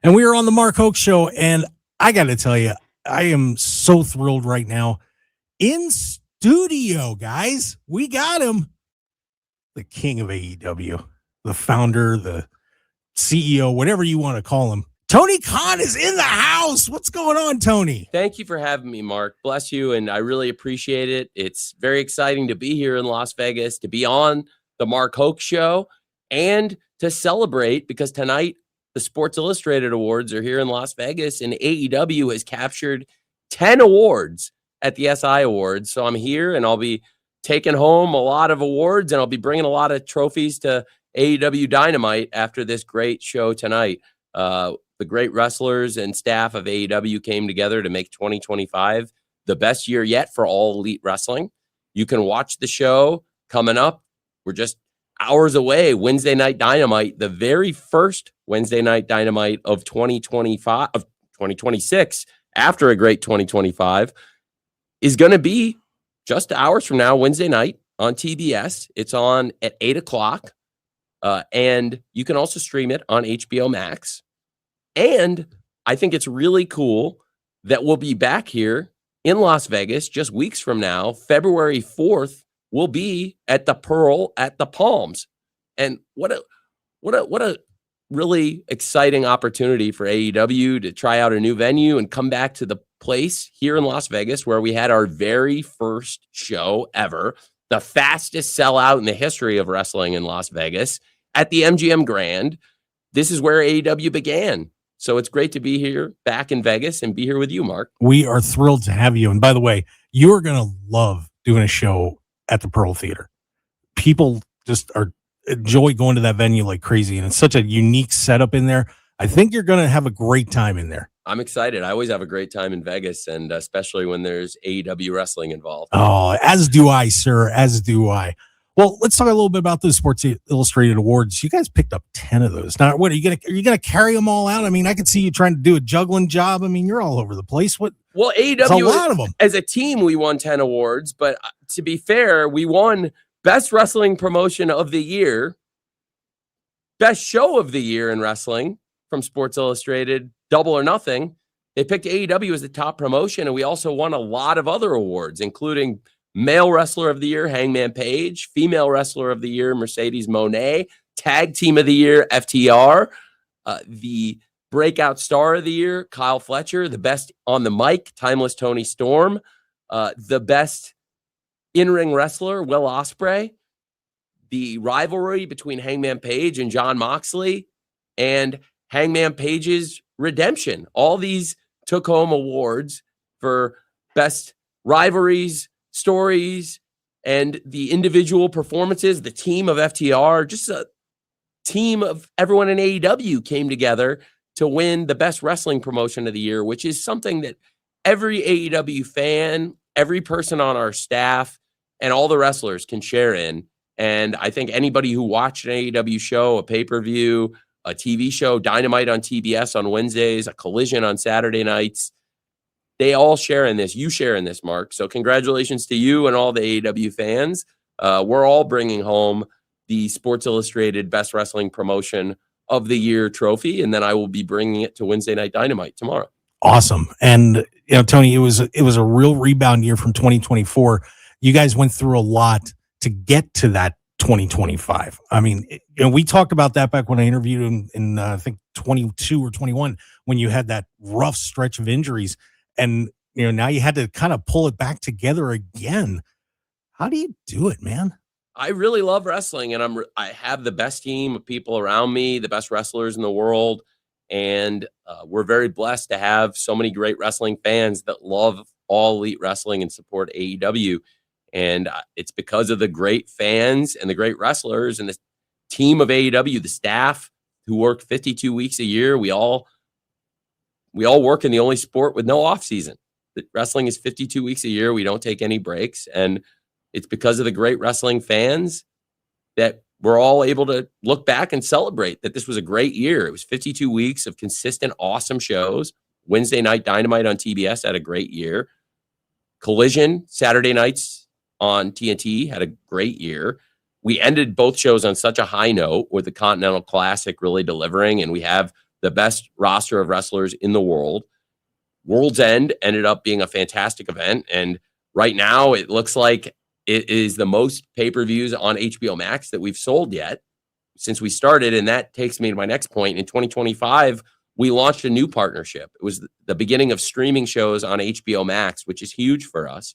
And we are on the Mark Hoke Show, and I got to tell you, I am so thrilled right now. In studio, guys, we got him, the king of AEW, the founder, the CEO, whatever you want to call him. Tony Khan is in the house. What's going on, Tony? Thank you for having me, Mark. Bless you, and I really appreciate it. It's very exciting to be here in Las Vegas, to be on the Mark Hoke Show, and to celebrate because tonight the Sports Illustrated Awards are here in Las Vegas, and AEW has captured 10 awards at the SI Awards. So I'm here, and I'll be taking home a lot of awards, and I'll be bringing a lot of trophies to AEW Dynamite after this great show tonight. The great wrestlers and staff of AEW came together to make 2025 the best year yet for all elite wrestling. You can watch the show coming up. We're just hours away. Wednesday Night Dynamite, the very first Wednesday Night Dynamite of 2026, after a great 2025, is going to be just hours from now, Wednesday night on TBS. It's on at 8 o'clock. And you can also stream it on HBO Max. And I think it's really cool that we'll be back here in Las Vegas just weeks from now. February 4th, we'll be at the Pearl at the Palms. And what a really exciting opportunity for AEW to try out a new venue and come back to the place here in Las Vegas where we had our very first show ever, the fastest sellout in the history of wrestling in Las Vegas at the MGM Grand. This is where AEW began. So it's great to be here back in Vegas and be here with you, Mark. We are thrilled to have you. And by the way, you are going to love doing a show at the Pearl Theater. People just enjoy going to that venue like crazy. And it's such a unique setup in there. I think you're going to have a great time in there. I'm excited. I always have a great time in Vegas, and especially when there's AEW wrestling involved. Oh, as do I, sir. As do I. Well, let's talk a little bit about the Sports Illustrated Awards. You guys picked up 10 of those. Now, what are you gonna carry them all out? I mean, I could see you trying to do a juggling job. I mean, you're all over the place. Well, AEW, a lot of them. As a team, we won 10 awards, but to be fair, we won Best Wrestling Promotion of the Year, Best Show of the Year in Wrestling from Sports Illustrated, Double or Nothing. They picked AEW as the top promotion, and we also won a lot of other awards, including Male Wrestler of the Year, Hangman Page, Female Wrestler of the Year, Mercedes Moné, Tag Team of the Year, FTR, the Breakout Star of the Year, Kyle Fletcher, the Best on the Mic, Timeless Tony Storm, the Best In-Ring Wrestler, Will Ospreay, the rivalry between Hangman Page and Jon Moxley, and Hangman Page's redemption. All these took home awards for best rivalries, stories, and the individual performances. The team of FTR, just a team of everyone in AEW came together to win the best wrestling promotion of the year, which is something that every AEW fan, every person on our staff, and all the wrestlers can share in. And I think anybody who watched an AEW show, a pay-per-view, a TV show, Dynamite on TBS on Wednesdays, a Collision on Saturday nights, they all share in this. You share in this, Mark. So congratulations to you and all the AEW fans. We're all bringing home the Sports Illustrated Best Wrestling Promotion of the Year trophy, and then I will be bringing it to Wednesday Night Dynamite tomorrow. Awesome. And, Tony, it was a real rebound year from 2024. You guys went through a lot to get to that 2025. I mean, we talked about that back when I interviewed him in I think 22 or 21, when you had that rough stretch of injuries. And, now you had to kind of pull it back together again. How do you do it, man? I really love wrestling, and I have the best team of people around me, the best wrestlers in the world. And we're very blessed to have so many great wrestling fans that love all elite wrestling and support AEW. And it's because of the great fans and the great wrestlers and the team of AEW, the staff who work 52 weeks a year. We all work in the only sport with no off season. Wrestling is 52 weeks a year. We don't take any breaks. And it's because of the great wrestling fans that we're all able to look back and celebrate that this was a great year. It was 52 weeks of consistent, awesome shows. Wednesday Night Dynamite on TBS had a great year. Collision, Saturday nights on TNT, had a great year. We ended both shows on such a high note with the Continental Classic really delivering, and we have the best roster of wrestlers in the world. World's End ended up being a fantastic event. And right now it looks like it is the most pay-per-views on HBO Max that we've sold yet since we started. And that takes me to my next point. In 2025, we launched a new partnership. It was the beginning of streaming shows on HBO Max, which is huge for us.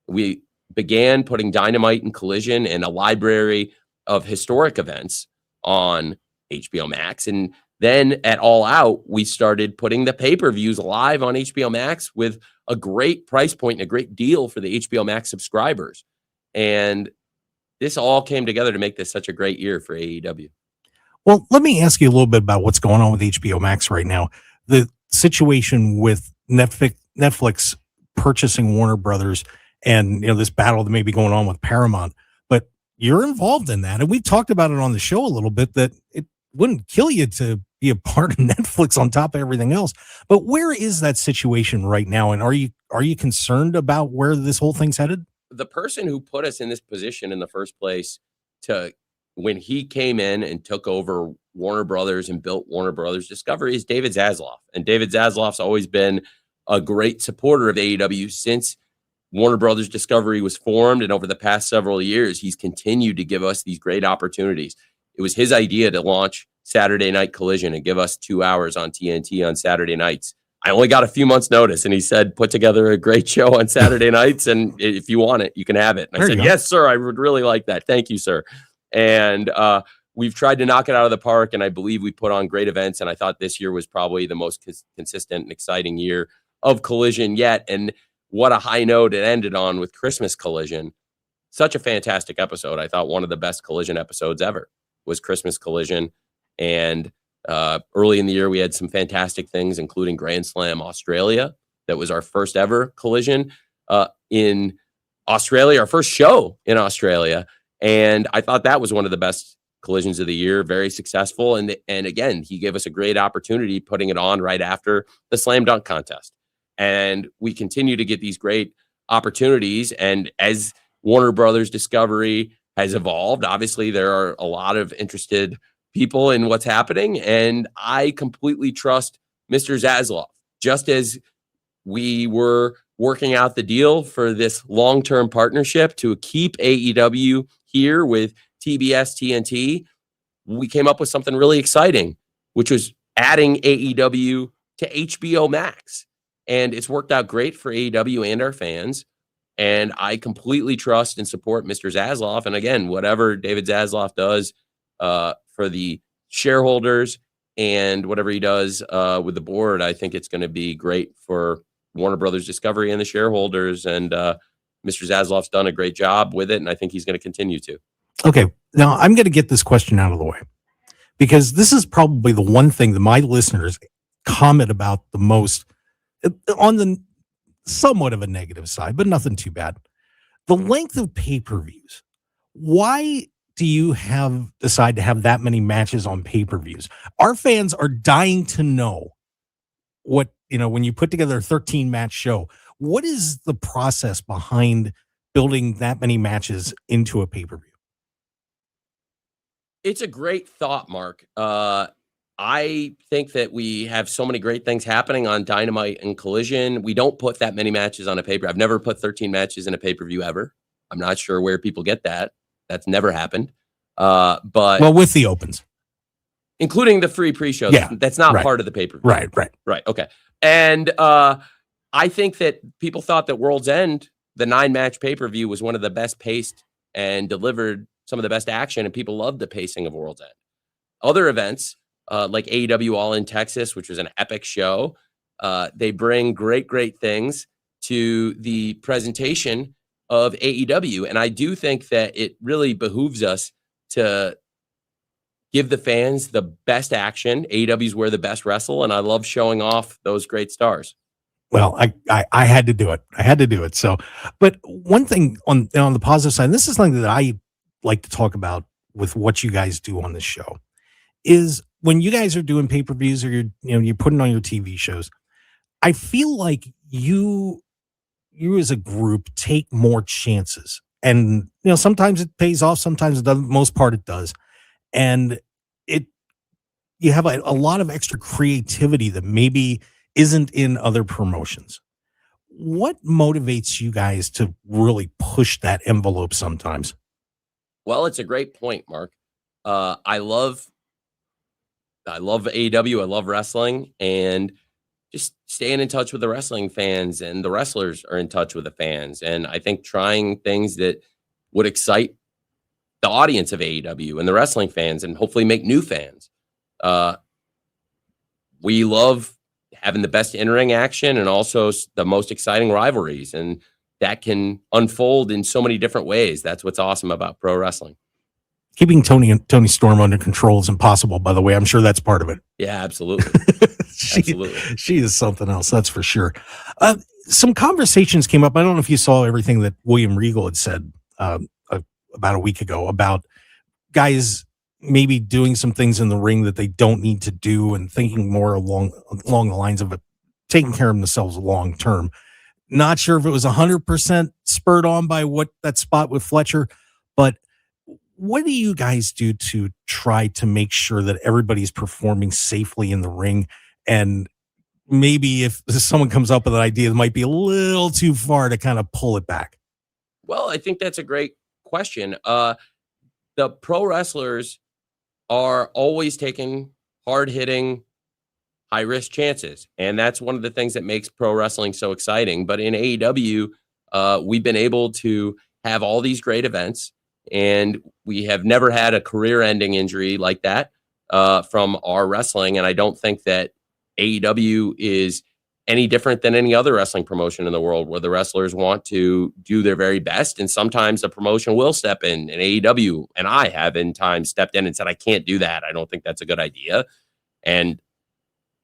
We began putting Dynamite and Collision and a library of historic events on HBO Max. And then at All Out, we started putting the pay-per-views live on HBO Max with a great price point and a great deal for the HBO Max subscribers. And this all came together to make this such a great year for AEW. Well, let me ask you a little bit about what's going on with HBO Max right now. The situation with Netflix purchasing Warner Brothers, and this battle that may be going on with Paramount. But you're involved in that, and we talked about it on the show a little bit, that it wouldn't kill you to be a part of Netflix on top of everything else. But where is that situation right now, and are you concerned about where this whole thing's headed? The person who put us in this position in the first place, when he came in and took over Warner Brothers and built Warner Brothers Discovery, is David Zaslav. And David Zaslav's always been a great supporter of AEW since Warner Brothers Discovery was formed. And over the past several years, he's continued to give us these great opportunities. It was his idea to launch Saturday Night Collision and give us 2 hours on TNT on Saturday nights. I only got a few months notice, and he said, put together a great show on Saturday nights, and if you want it, you can have it. And I said, yes, sir, I would really like that. Thank you, sir. And we've tried to knock it out of the park, and I believe we put on great events, and I thought this year was probably the most consistent and exciting year of Collision yet. And what a high note it ended on with Christmas Collision. Such a fantastic episode. I thought one of the best Collision episodes ever was Christmas Collision. And early in the year, we had some fantastic things, including Grand Slam Australia. That was our first ever Collision in Australia, our first show in Australia. And I thought that was one of the best collisions of the year, very successful. And again, he gave us a great opportunity putting it on right after the slam dunk contest. And we continue to get these great opportunities. And as Warner Brothers Discovery has evolved, obviously there are a lot of interested people in what's happening. And I completely trust Mr. Zaslav. Just as we were working out the deal for this long-term partnership to keep AEW here with TBS TNT, we came up with something really exciting, which was adding AEW to HBO Max. And it's worked out great for AEW and our fans. And I completely trust and support Mr. Zaslav. And again, whatever David Zaslav does for the shareholders and whatever he does with the board, I think it's going to be great for Warner Brothers Discovery and the shareholders. And Mr. Zaslav's done a great job with it, and I think he's going to continue to. Okay, now I'm going to get this question out of the way, because this is probably the one thing that my listeners comment about the most, on the somewhat of a negative side, but nothing too bad. The length of pay-per-views. Why do you decide to have that many matches on pay-per-views? Our fans are dying to know what, when you put together a 13-match show, what is the process behind building that many matches into a pay-per-view? It's a great thought, Mark. I think that we have so many great things happening on Dynamite and Collision. We don't put that many matches on a pay-per-view. I've never put 13 matches in a pay-per-view ever. I'm not sure where people get that. That's never happened. But with the opens, including the free pre-show, that's not part of the pay-per-view. Right. Okay. And I think that people thought that World's End, the 9-match pay-per-view, was one of the best paced and delivered some of the best action, and people loved the pacing of World's End. Other events, like AEW All in Texas, which was an epic show, they bring great things to the presentation of AEW. And I do think that it really behooves us to give the fans the best action. AEW's where the best wrestle, and I love showing off those great stars. Well, I had to do it. I had to do it. So, but one thing on the positive side, and this is something that I like to talk about with what you guys do on this show, is when you guys are doing pay-per-views, or you're putting on your TV shows, I feel like you as a group take more chances. And sometimes it pays off, sometimes it doesn't. Most part it does. And you have a lot of extra creativity that maybe isn't in other promotions. What motivates you guys to really push that envelope sometimes? Well, it's a great point, Mark. Uh, I love I love AEW. I love wrestling, and just staying in touch with the wrestling fans, and the wrestlers are in touch with the fans. And I think trying things that would excite the audience of AEW and the wrestling fans, and hopefully make new fans. Uh, we love having the best in-ring action and also the most exciting rivalries, and that can unfold in so many different ways. That's what's awesome about pro wrestling. Keeping Tony Storm under control is impossible, by the way. I'm sure that's part of it. Yeah, absolutely. Absolutely. She is something else, that's for sure. Some conversations came up. I don't know if you saw everything that William Regal had said about a week ago about guys maybe doing some things in the ring that they don't need to do, and thinking more along the lines of it, taking care of themselves long term. Not sure if it was 100% spurred on by what that spot with Fletcher, but what do you guys do to try to make sure that everybody's performing safely in the ring? And maybe if someone comes up with an idea that might be a little too far, to kind of pull it back. Well, I think that's a great question. The pro wrestlers are always taking hard hitting, high risk chances. And that's one of the things that makes pro wrestling so exciting. But in AEW, we've been able to have all these great events, and we have never had a career ending injury like that from our wrestling. And I don't think that AEW is any different than any other wrestling promotion in the world, where the wrestlers want to do their very best. And sometimes the promotion will step in, and AEW and I have in time stepped in and said, I can't do that. I don't think that's a good idea. And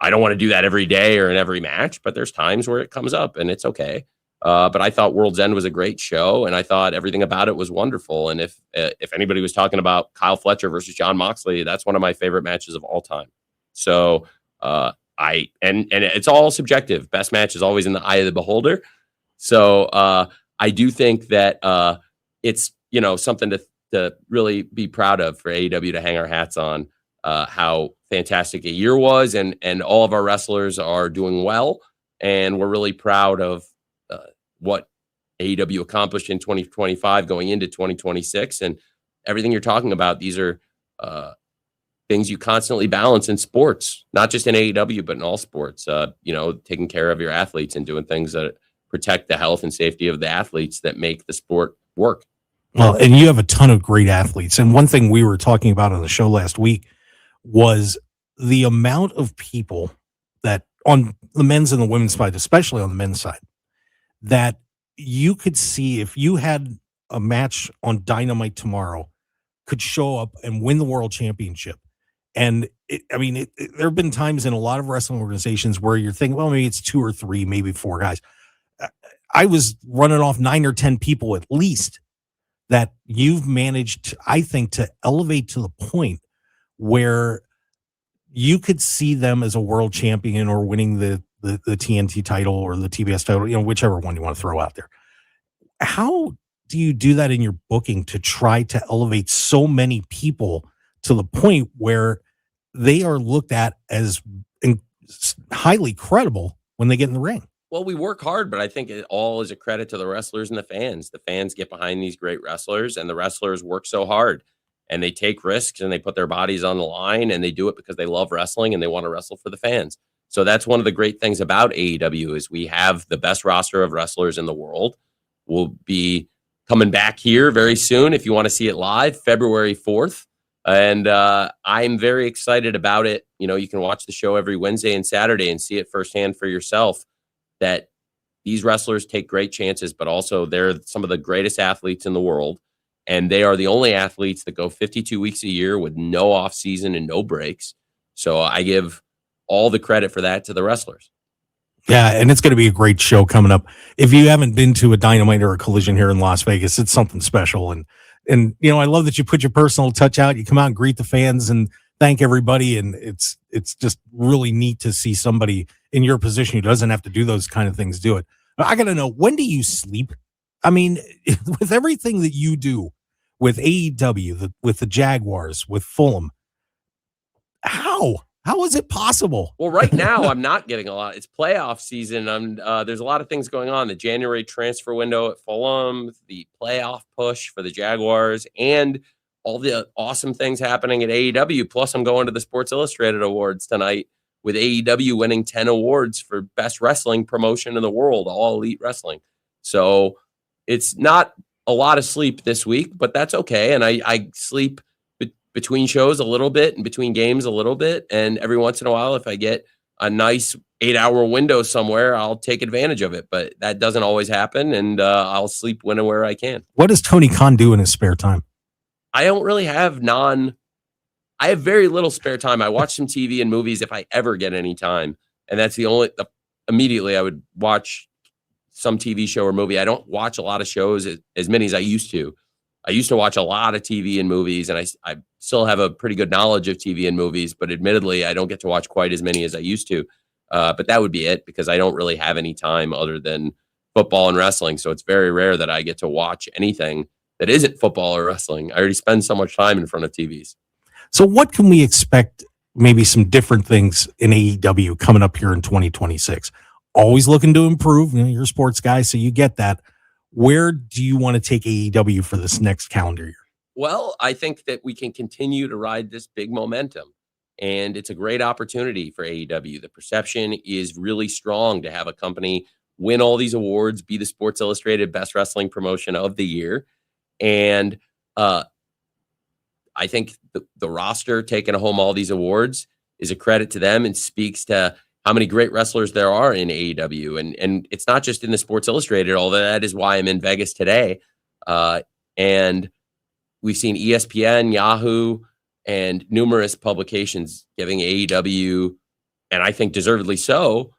I don't want to do that every day or in every match, but there's times where it comes up and it's okay. But I thought World's End was a great show, and I thought everything about it was wonderful. And if anybody was talking about Kyle Fletcher versus Jon Moxley, that's one of my favorite matches of all time. So and it's all subjective. Best match is always in the eye of the beholder. So I do think that it's something to really be proud of for AEW, to hang our hats on. How fantastic a year was, and all of our wrestlers are doing well, and we're really proud of what AEW accomplished in 2025 going into 2026. And everything you're talking about, these are things you constantly balance in sports, not just in AEW, but in all sports. Taking care of your athletes and doing things that protect the health and safety of the athletes that make the sport work. Well, and you have a ton of great athletes. And one thing we were talking about on the show last week was the amount of people that, on the men's and the women's side, especially on the men's side, that you could see if you had a match on Dynamite tomorrow, could show up and win the world championship. And there have been times in a lot of wrestling organizations where you're thinking, well, maybe it's 2 or 3, maybe 4 guys. I was running off 9 or 10 people at least that you've managed, I think, to elevate to the point where you could see them as a world champion or winning the TNT title or the TBS title, whichever one you want to throw out there. How do you do that in your booking to try to elevate so many people to the point where they are looked at as highly credible when they get in the ring? Well, we work hard, but I think it all is a credit to the wrestlers and the fans. The fans get behind these great wrestlers, and the wrestlers work so hard, and they take risks, and they put their bodies on the line, and they do it because they love wrestling and they want to wrestle for the fans. So that's one of the great things about AEW is we have the best roster of wrestlers in the world. We'll be coming back here very soon. If you want to see it live, February 4th. And I'm very excited about it. You can watch the show every Wednesday and Saturday and see it firsthand for yourself, that these wrestlers take great chances, but also they're some of the greatest athletes in the world. And they are the only athletes that go 52 weeks a year with no off season and no breaks. So I give all the credit for that to the wrestlers. Yeah, and it's going to be a great show coming up. If you haven't been to a Dynamite or a Collision here in Las Vegas, it's something special. And I love that you put your personal touch out. You come out and greet the fans and thank everybody. And it's just really neat to see somebody in your position who doesn't have to do those kind of things do it. But I got to know, when do you sleep? I mean, with everything that you do with AEW, with the Jaguars, with Fulham, How is it possible? Well, right now I'm not getting a lot. It's playoff season. There's a lot of things going on. The January transfer window at Fulham, the playoff push for the Jaguars, and all the awesome things happening at AEW. Plus, I'm going to the Sports Illustrated Awards tonight with AEW winning 10 awards for best wrestling promotion in the world, all elite wrestling. So it's not a lot of sleep this week, but that's okay. And I sleep between shows a little bit and between games a little bit. And every once in a while, if I get a nice 8-hour window somewhere, I'll take advantage of it. But that doesn't always happen. And I'll sleep when and where I can. What does Tony Khan do in his spare time? I don't really have I have very little spare time. I watch some TV and movies if I ever get any time. And that's immediately I would watch some TV show or movie. I don't watch a lot of shows, as many as I used to. I used to watch a lot of TV and movies, and I still have a pretty good knowledge of TV and movies, but admittedly, I don't get to watch quite as many as I used to. But that would be it, because I don't really have any time other than football and wrestling. So it's very rare that I get to watch anything that isn't football or wrestling. I already spend so much time in front of TVs. So what can we expect, maybe some different things in AEW coming up here in 2026? Always looking to improve. You're a sports guy, so you get that. Where do you want to take AEW for this next calendar year? Well, I think that we can continue to ride this big momentum, and it's a great opportunity for AEW. The perception is really strong to have a company win all these awards, be the Sports Illustrated Best Wrestling Promotion of the Year. And I think the roster taking home all these awards is a credit to them and speaks to how many great wrestlers there are in AEW. And it's not just in the Sports Illustrated, although that is why I'm in Vegas today. And we've seen ESPN, Yahoo, and numerous publications giving AEW, and I think deservedly so,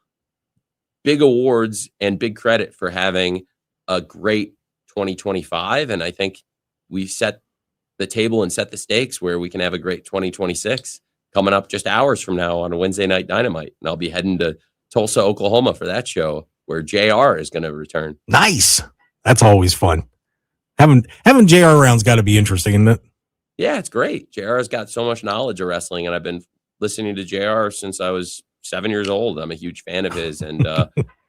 big awards and big credit for having a great 2025. And I think we set the table and set the stakes where we can have a great 2026 coming up just hours from now on a Wednesday Night Dynamite. And I'll be heading to Tulsa, Oklahoma for that show where JR is going to return. Nice. That's always fun. Having JR around's got to be interesting, isn't it? Yeah, it's great. JR's got so much knowledge of wrestling, and I've been listening to JR since I was 7 years old. I'm a huge fan of his, and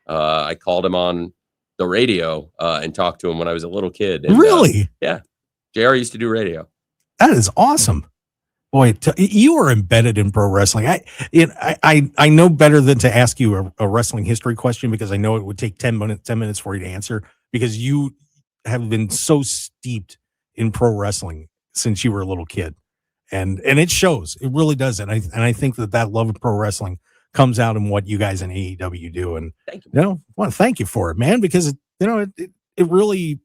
I called him on the radio and talked to him when I was a little kid. And, really? Yeah. JR used to do radio. That is awesome. Boy, you are embedded in pro wrestling. I know better than to ask you a wrestling history question, because I know it would take 10 minutes for you to answer, because you have been so steeped in pro wrestling since you were a little kid, and it shows. It really does. And I think that love of pro wrestling comes out in what you guys in AEW do. And thank you. I want to thank you for it, man, because it really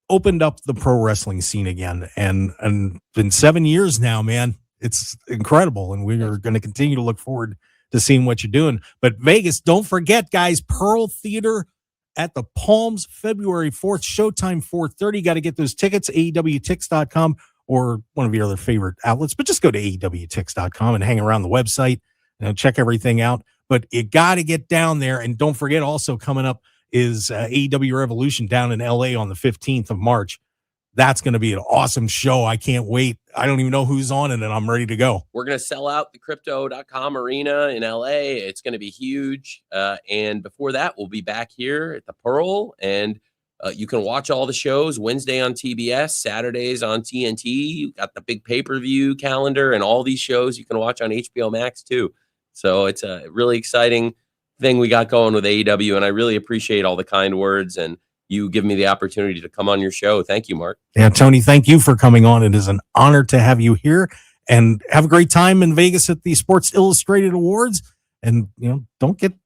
opened up the pro wrestling scene again, and been 7 years now, man. It's incredible, and we are going to continue to look forward to seeing what you're doing. But Vegas, don't forget, guys, Pearl Theater at the Palms, February 4th, showtime 4:30. Got to get those tickets, AEWTix.com or one of your other favorite outlets, but just go to AEWTix.com and hang around the website and check everything out. But you got to get down there, and don't forget, also coming up is AEW Revolution down in LA on the 15th of March. That's going to be an awesome show. I can't wait. I don't even know who's on it, and I'm ready to go. We're going to sell out the Crypto.com arena in LA. It's going to be huge. And before that, we'll be back here at the Pearl, and you can watch all the shows Wednesday on TBS, Saturdays on TNT. You got the big pay-per-view calendar, and all these shows you can watch on HBO Max too. So it's a really exciting thing we got going with AEW, and I really appreciate all the kind words and you give me the opportunity to come on your show. Thank you, Mark. Yeah, Tony, thank you for coming on. It is an honor to have you here, and have a great time in Vegas at the Sports Illustrated Awards. And don't get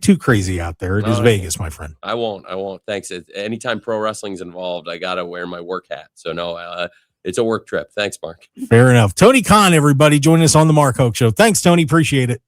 too crazy out there. It is Vegas, my friend. I won't. Thanks. Anytime pro wrestling's involved, I gotta wear my work hat. So no, it's a work trip. Thanks, Mark. Fair enough. Tony Khan, everybody, joining us on the Mark Hoke Show. Thanks, Tony. Appreciate it.